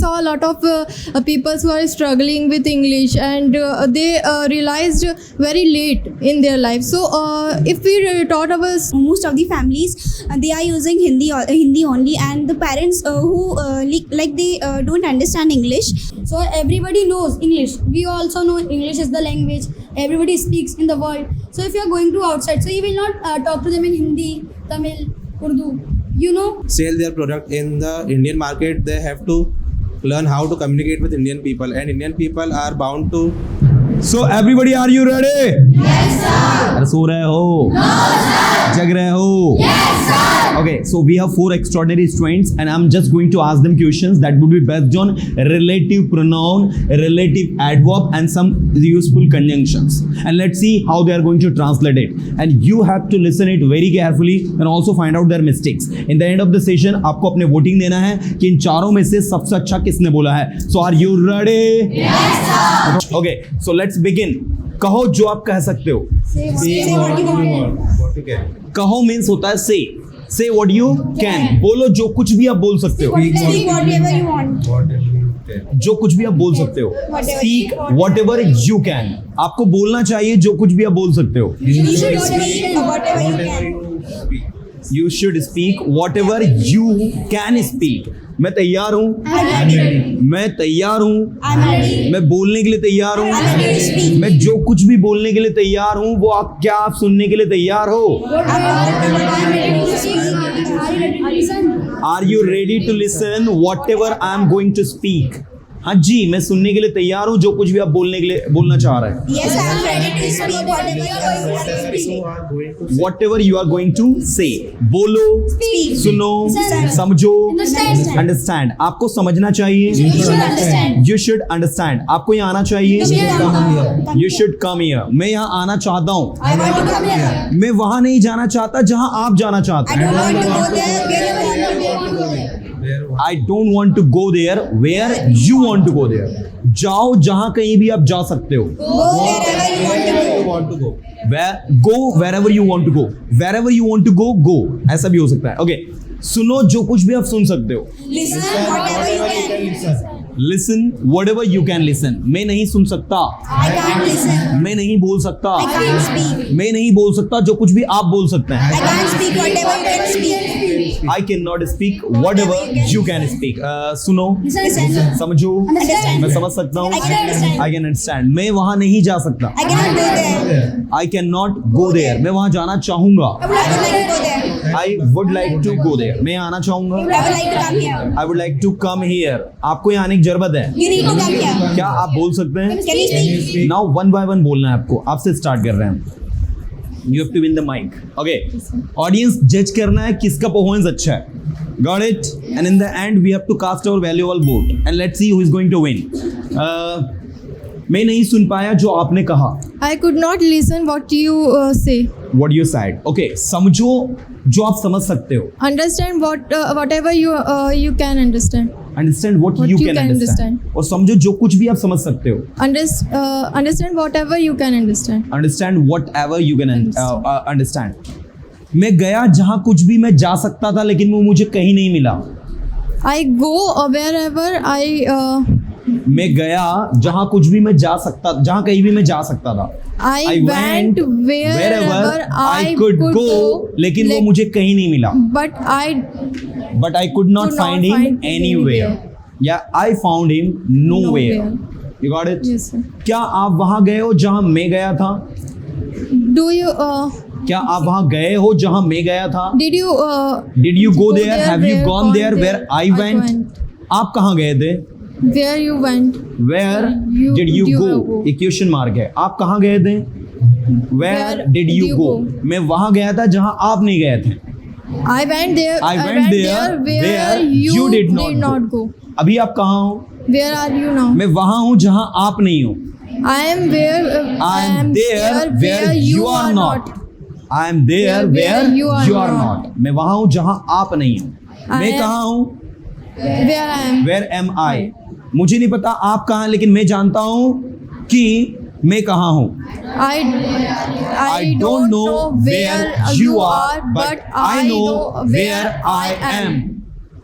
saw a lot of people who are struggling with English, and they realized very late in their life. So if we taught our most of the families they are using Hindi only, and the parents who they don't understand English. So everybody knows English. We also know English is the language everybody speaks in the world. So if you are going to outside, so you will not talk to them in Hindi, Tamil, Urdu. You know. Sell their product in the Indian market, they have to learn how to communicate with Indian people, and Indian people are bound to. So everybody, are you ready? Yes, sir. अरे सो रहे हो? No, sir. जग रहे हो? Yes, sir. Okay, so we have 4 extraordinary students, and I'm just going to ask them questions that would be based on relative pronoun, relative adverb, and some useful conjunctions. And let's see how they are going to translate it. And you have to listen it very carefully and also find out their mistakes. In the end of the session, आपको अपने voting देना है कि इन चारों में से सबसे अच्छा किसने बोला है. So are you ready? Yes, sir. Okay, so let's begin. कहो जो आप कह सकते हो. Say what you want. कहो means होता है say. Say what you can. बोलो जो कुछ भी आप बोल सकते हो. Speak whatever you want. जो कुछ भी आप बोल सकते हो. Speak whatever you can. आपको बोलना चाहिए जो कुछ भी आप बोल सकते हो. You should speak whatever you can. You should speak whatever you can speak. मैं तैयार हूँ. मैं तैयार हूँ. मैं बोलने के लिए तैयार हूँ. मैं जो कुछ भी बोलने के लिए तैयार हूँ वो आप क्या आप सुनने के लिए तैयार हो? Are you ready to listen whatever I am going to speak? हाँ जी, मैं सुनने के लिए तैयार हूँ जो कुछ भी आप बोलने के लिए बोलना चाह रहे हैं. Yes, I am ready to speak whatever you are going to speak. Whatever you are going to say. बोलो, Speak. सुनो, Listen. समझो, Understand. understand. आपको समझना चाहिए. You should understand. You should understand. आपको यहाँ आना चाहिए. You should come here. मैं यहाँ आना चाहता हूँ. I want to come here. मैं वहाँ नहीं जाना चाहता जहाँ आप जाना चाहते I हैं. don't want to go there where you want to go there. I don't want to go there where you want to go there. जाओ जहाँ कहीं भी आप जा सकते हो. Go wherever you want to go. Go wherever you want to go. Wherever you want to go, go. ऐसा भी हो सकता है. Okay. सुनो जो कुछ भी आप सुन सकते हो. Listen whatever you can. Listen whatever you can listen. मैं नहीं सुन सकता. I can't listen. मैं नहीं बोल सकता. I can't speak. मैं नहीं बोल सकता जो कुछ भी आप बोल सकते हैं. I can't speak whatever you can speak. I cannot speak whatever you can speak. सुनो, Listen. समझो, Understand. मैं समझ सकता हूँ. I can understand. I can understand. मैं वहाँ नहीं जा सकता. I cannot go there. I cannot go there. मैं वहाँ जाना चाहूँगा. I would like to go there. I would like to go there. मैं आना चाहूँगा. I would like to come here. I would like to come here. आपको यहाँ आने की जरूरत है. You need to come here. क्या आप बोल सकते हैं? Can you speak? Now one by one बोलना है आपको. आपसे स्टार्ट कर रहे हैं. You have to win the mic. Okay. Audience जज करना है किसका परफॉर्मेंस अच्छा है. Got it? And in the end we have to cast our valuable vote. And let's see who is going to win. मैं नहीं सुन पाया जो आपने कहा. I could not listen what you say. What you said. Okay. समझो जो आप समझ सकते हो. Understand whatever you can understand. Understand what you can understand. और समझो जो कुछ भी आप समझ सकते हो. Understand whatever you can understand. Understand whatever you can understand. मैं गया जहाँ कुछ भी मैं जा सकता था लेकिन वो मुझे कहीं नहीं मिला. I go wherever मैं गया जहाँ कुछ भी मैं जा सकता, जहाँ कहीं भी मैं जा सकता था. I went wherever I could could go, लेकिन वो मुझे कहीं नहीं मिला. But I could not find him anywhere. Yeah, I found him nowhere. You got it? Yes, sir. क्या आप वहाँ गए हो जहाँ मैं गया था? Do you क्या आप वहाँ गए हो जहाँ मैं गया था? did you go there? Have you gone there where I went? आप कहाँ गए थे? Where you went? Where You- did you you go? go. एक क्वेश्चन मार्क है. आप कहाँ गए थे? Where did you go? मैं वहाँ गया था जहाँ आप नहीं गए थे. I went there. I went there where you did not go. अभी आप कहाँ हो? Where are you now? मैं वहाँ हूँ जहाँ आप नहीं हो. I am where. I am there where you are not. I am there where you are not. मैं वहाँ हूँ जहाँ आप नहीं हो. मैं कहाँ हूँ? Where I am. Where am I? मुझे नहीं पता आप कहाँ, लेकिन मैं जानता हूँ कि मैं कहाँ हूँ. I don't know where you are, but I know where I am.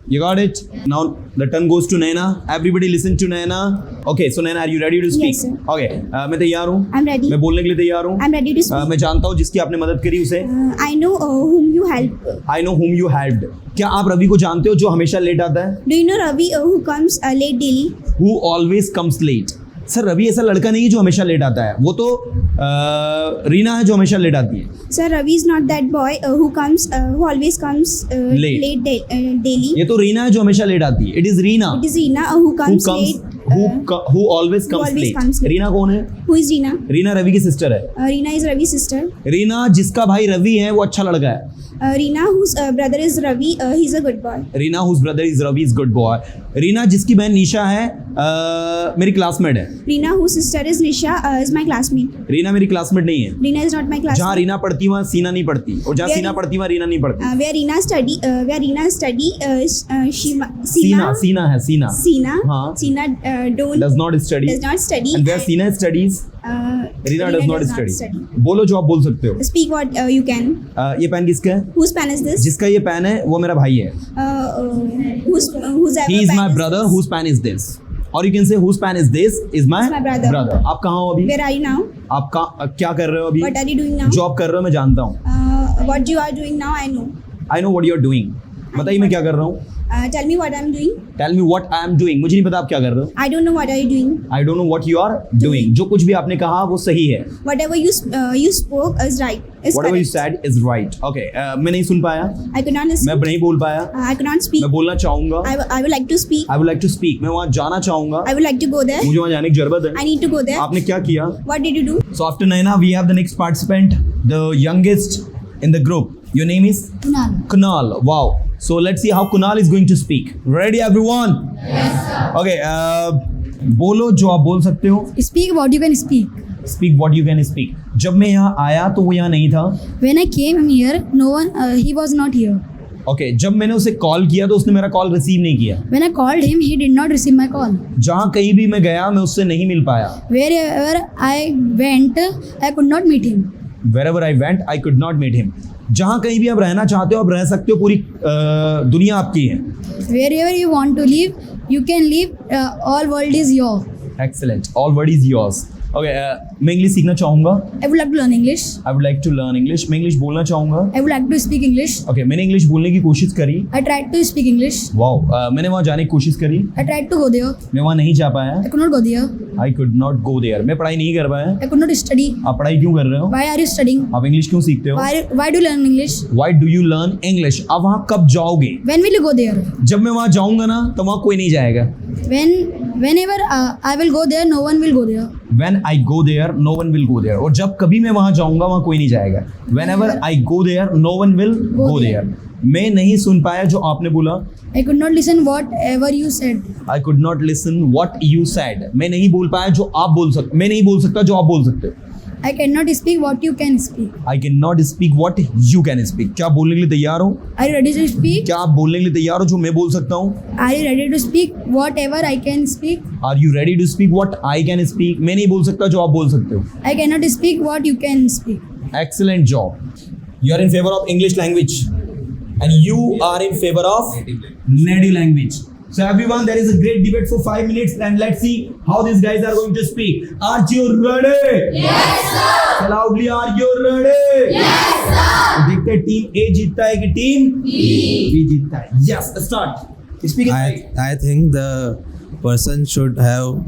You got it? Now The turn goes to Naina. Everybody listen to Naina. Okay, so Naina, are you ready to speak? Yes, sir. Okay, मैं तैयार हूँ. I'm ready. मैं बोलने के लिए तैयार हूँ. I'm ready to speak. मैं जानता हूँ जिसकी आपने मदद करी उसे. I know whom you help. I know whom you helped. क्या आप रवि को जानते हो जो हमेशा लेट आता है? Do you know Ravi who comes late daily? Who always comes late. Sir Ravi ऐसा लड़का नहीं है जो हमेशा लेट आता है. वो तो रीना है जो हमेशा लेट आती है. Sir, Ravi is not that boy who always comes Late. daily. ये तो रीना है जो हमेशा लेट आती है. It is Reena It is Reena who comes late. who always comes always late. comes late. Reena कौन है? Who is Reena? Reena Ravi की सिस्टर है. Reena is Ravi's sister. Reena जिसका भाई रवि है वो अच्छा लड़का है. Reena whose brother is Ravi, he's a good boy. Reena whose brother is Ravi is good boy. Reena जिसकी बहन निशा है मेरी क्लासमेट है. Reena whose sister is Nisha is my classmate. Reena मेरी क्लासमेट नहीं है. Reena is not my जहाँ classmate. रीना पढ़ती वहाँ सीना नहीं पढ़ती और जहाँ Where- सीना पढ़ती वहाँ रीना नहीं पढ़ती. Where Reena study, सीना सीना है सीना. Sina. हाँ. Sina Does not study. does not study. And where Sina studies, Reena does not study. बोलो जो आप बोल सकते हो. Speak what you can. ये पेन किसका है? Whose pen is this? जिसका ये पेन है वो मेरा भाई है. Whose He is my brother. Whose pen is this? Or you can say whose pen is this? Is my It's my brother. आप कहाँ हो अभी? Where are you now? आप क्या कर रहे हो अभी? What are you doing now? Job कर रहे हो मैं जानता हूँ. What you are doing now, I know. I know what you are doing. बताइए मैं क्या कर रहा हूँ. Tell me what I'm doing. Tell me what I am doing. मुझे नहीं पता आप क्या कर रहे हो. I don't know what are you doing. I don't know what you are doing. जो कुछ भी आपने कहा वो सही है. Whatever you spoke is right. Is Whatever you correct. said is right. Okay. मैं नहीं सुन पाया. I could not listen. मैं नहीं बोल पाया. I could not speak. मैं बोलना चाहूँगा. I would like to speak. I would like to speak. मैं वहाँ जाना चाहूँगा. I would like to go there. मुझे वहाँ जाने की जरूरत है. I need to go there. आपने क्या किया? What did you do? So after Naina, we have the next participant, the youngest in the group. Your name is? Kunal. Kunal. Wow. So let's see how Kunal is going to speak. Ready everyone? Yes sir. Okay. बोलो जो आप बोल सकते हो. Speak what you can speak. Speak what you can speak. जब मैं यहाँ आया तो वो यहाँ नहीं था. When I came here, no one, he was not here. Okay. जब मैंने उसे कॉल किया तो उसने मेरा कॉल रिसीव नहीं किया. When I called him, he did not receive my call. जहाँ कहीं भी मैं गया मैं उससे नहीं मिल पाया. Wherever I went, I could not meet him. Wherever I went, I could not meet him. जहाँ कहीं भी आप रहना चाहते हो आप रह सकते हो. पूरी दुनिया आपकी है. Wherever you want to live, you can live. All world is yours. Excellent. All word is yours. Okay. मैं इंग्लिश सीखना चाहूँगा. I would like to learn English. I would like to learn English. मैं English बोलना चाहूँगा. I would like to speak English. Okay. मैंने English बोलने की कोशिश करी. I tried to speak English. Wow. मैंने वहाँ जाने की कोशिश करी. I tried to go there. मैं वहाँ नहीं जा पाया. I could not go there. I could not go there. मैं पढ़ाई नहीं कर पाया. I could not study. आप पढ़ाई क्यों कर रहे हो? Why are you studying? आप इंग्लिश क्यों सीखते हो? Why do you learn English? Why do you learn English? आप वहाँ कब जाओगे? When will you go there? जब मैं वहाँ जाऊँगा ना तो वहाँ कोई नहीं जाएगा. Whenever I will go there, no one will go there. When I go there, no one will go there. और जब कभी मैं वहाँ जाऊँगा वहाँ कोई नहीं जाएगा. Whenever I go there, no one will go there. मैं नहीं सुन पाया जो आपने बोला. I could not listen whatever you said. I could not listen what you said. मैं नहीं बोल पाया जो आप बोल सकते. मैं नहीं बोल सकता जो आप बोल सकते हो. I cannot speak what you can speak. I cannot speak what you can speak. क्या आप बोलने के लिए तैयार हो? Are you ready to speak? क्या आप बोलने के लिए तैयार हो जो मैं बोल सकता हूँ? Are you ready to speak whatever I can speak? Are you ready to speak what I can speak? मैं नहीं बोल सकता जो आप बोल सकते हो. I cannot speak what you can speak. Excellent job. You are in favor of English language, and you are in favor of native language. So everyone, there is a great debate for 5 minutes, and let's see how these guys are going to speak. Are you ready? Yes, sir. Say loudly, are you ready? Yes, sir. देखते हैं team A जीतता है कि team B जीतता है. Yes, start. Speak. I think the person should have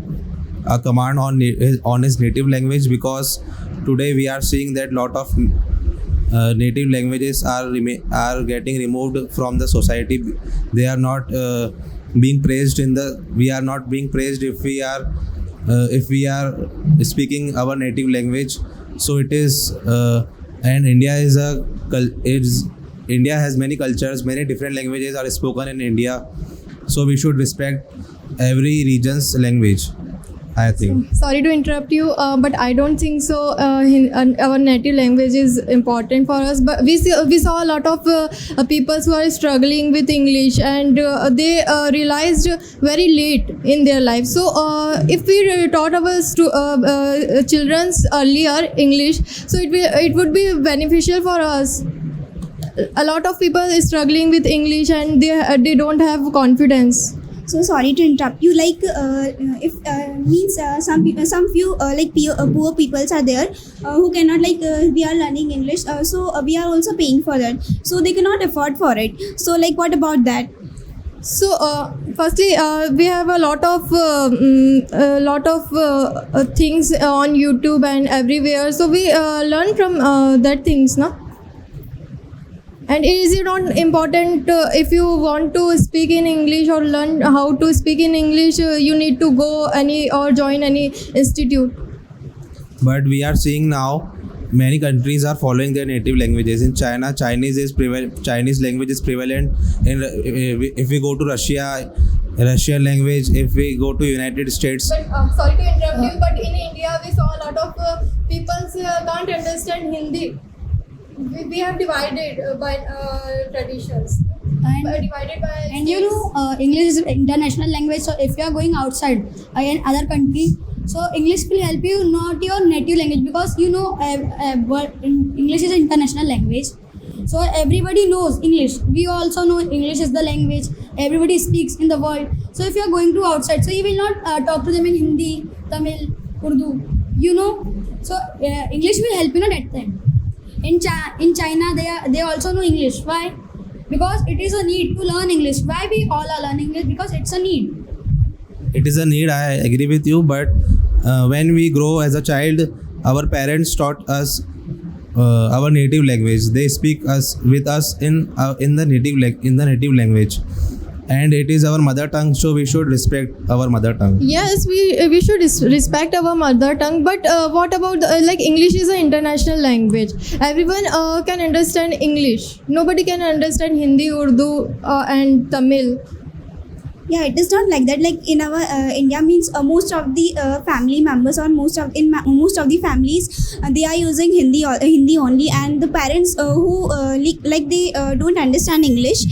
a command on his native language, because today we are seeing that lot of native languages are getting removed from the society. They are not being praised we are not being praised if we are speaking our native language. So it is and India has many cultures, many different languages are spoken in India, so we should respect every region's language, I think. Sorry to interrupt you, but I don't think so. Our native language is important for us. But we saw a lot of people who are struggling with English, and they realized very late in their life. So if we taught our children's earlier English, so it would be beneficial for us. A lot of people is struggling with English, and they don't have confidence. So sorry to interrupt you. Like, if means some few poor peoples are there who cannot we are learning English. So we are also paying for that. So they cannot afford for it. So like, what about that? So, firstly, we have a lot of things on YouTube and everywhere. So we learn from that things, no? And is it not important if you want to speak in English or learn how to speak in English? You need to go or join any institute. But we are seeing now many countries are following their native languages. In China, Chinese language is prevalent. If we go to Russia, Russian language. If we go to United States, But sorry to interrupt you, but in India we saw a lot of people can't understand Hindi. We have divided by traditions. Divided by And you know, English is international language. So if you are going outside in other country, so English will help you, not your native language, because you know English is an international language. So everybody knows English. We also know English is the language everybody speaks in the world. So if you are going to outside, so you will not talk to them in Hindi, Tamil, Urdu. You know, so English will help you not at time. In China, they also know English. Why? Because it is a need to learn English. Why we all are learning English? Because it's a need. it is a need. I agree with you. But when we grow as a child, our parents taught us our native language. They speak with us in the native language, and it is our mother tongue. So we should respect our mother tongue. Yes, we should respect our mother tongue. But what about English is an international language. Everyone can understand English. Nobody can understand Hindi, Urdu, and Tamil. Yeah, it is not like that. Like in our India means most of the family members or most of the families they are using Hindi only, and the parents who they don't understand English,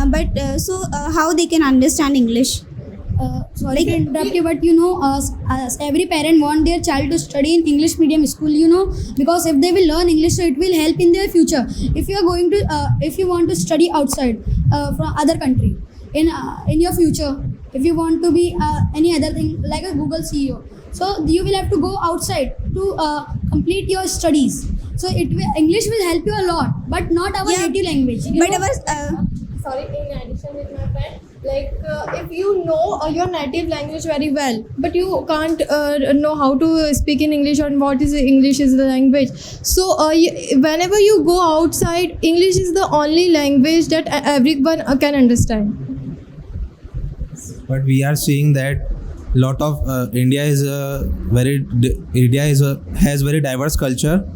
but how they can understand English? Sorry to interrupt you, but you know, every parent want their child to study in English medium school, you know, because if they will learn English, so it will help in their future. If you are going to, if you want to study outside from other country, in your future, if you want to be any other thing like a Google CEO, so you will have to go outside to complete your studies. So English will help you a lot, but not our native language. But know? Sorry, in addition with my friend, if you know your native language very well, but you can't know how to speak in English or what is English is the language. So whenever you go outside, English is the only language that everyone can understand. But we are seeing that lot of India has very diverse culture,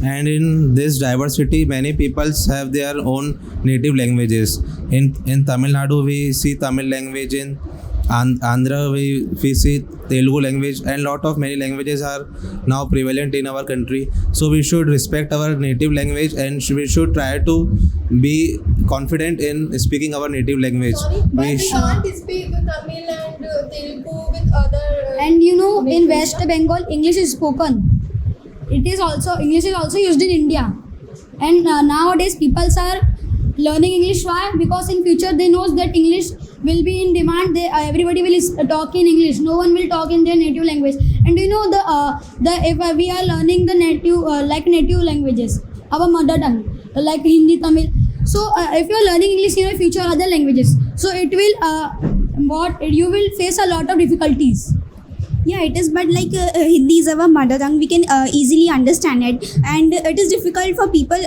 and in this diversity many peoples have their own native languages. In Tamil Nadu we see Tamil language, in Andhra we see Telugu language, and lot of many languages are now prevalent in our country. So we should respect our native language, and we should try to be confident in speaking our native language. Sorry, but we sh- can't speak Tamil and Telugu with other. And you know, in West Bengal, English is spoken. English is also used in India. And nowadays, people are learning English. Why? Because in future they knows that English will be in demand. Everybody will talk in English. No one will talk in their native language. And you know if we are learning the native languages, our mother tongue, like Hindi, Tamil. So if you are learning English in your future other languages, so it will you will face a lot of difficulties. Yeah, it is, but Hindi is our mother tongue. We can easily understand it, and it is difficult for people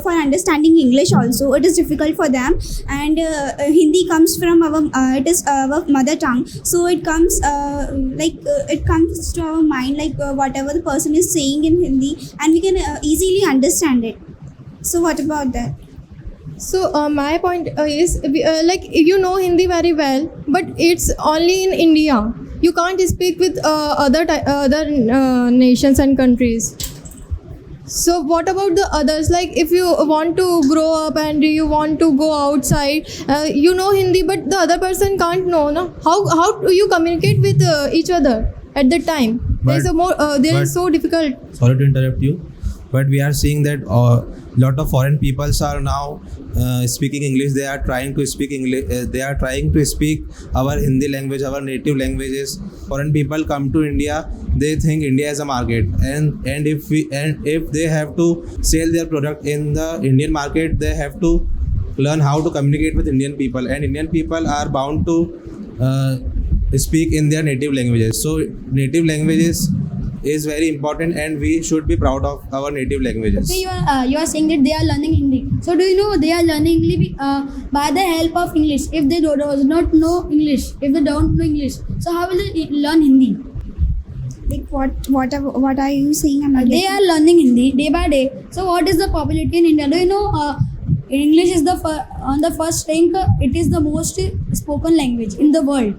for understanding English also. It is difficult for them, and Hindi comes from it is our mother tongue. So it comes it comes to our mind whatever the person is saying in Hindi, and we can easily understand it. So what about that? So my point is you know Hindi very well, but it's only in India. You can't speak with other nations and countries. So what about the others? Like if you want to grow up and you want to go outside, you know Hindi, but the other person can't know. No? How do you communicate with each other at that time? There is so difficult. Sorry to interrupt you, but we are seeing that lot of foreign peoples are now speaking English. They are trying to speak English. They are trying to speak our Hindi language, our native languages. Foreign people come to India. They think India is a market, and if they have to sell their product in the Indian market, they have to learn how to communicate with Indian people, and Indian people are bound to speak in their native languages. So native languages is very important, and we should be proud of our native languages. Okay, you are saying that they are learning Hindi. So do you know they are learning English by the help of English? If they do not know English, if they don't know English, so how will they learn Hindi? Like what are you saying? I'm not They getting. are learning Hindi day by day. So what is the popularity in India? Do you know English is on the first rank? It is the most spoken language in the world.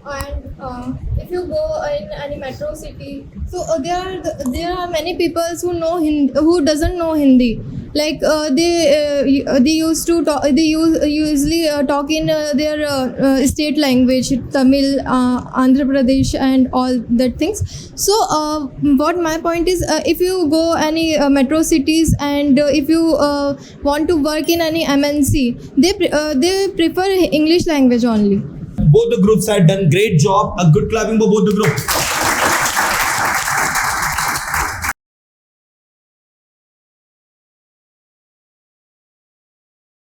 And if you go in any metro city, so there are many people who know who doesn't know Hindi. Like they used to talk, usually talk in their state language, Tamil, Andhra Pradesh, and all that things. So what my point is, if you go any metro cities, and if you want to work in any MNC, they prefer English language only. Both the groups had done great job. A good clapping for both the groups.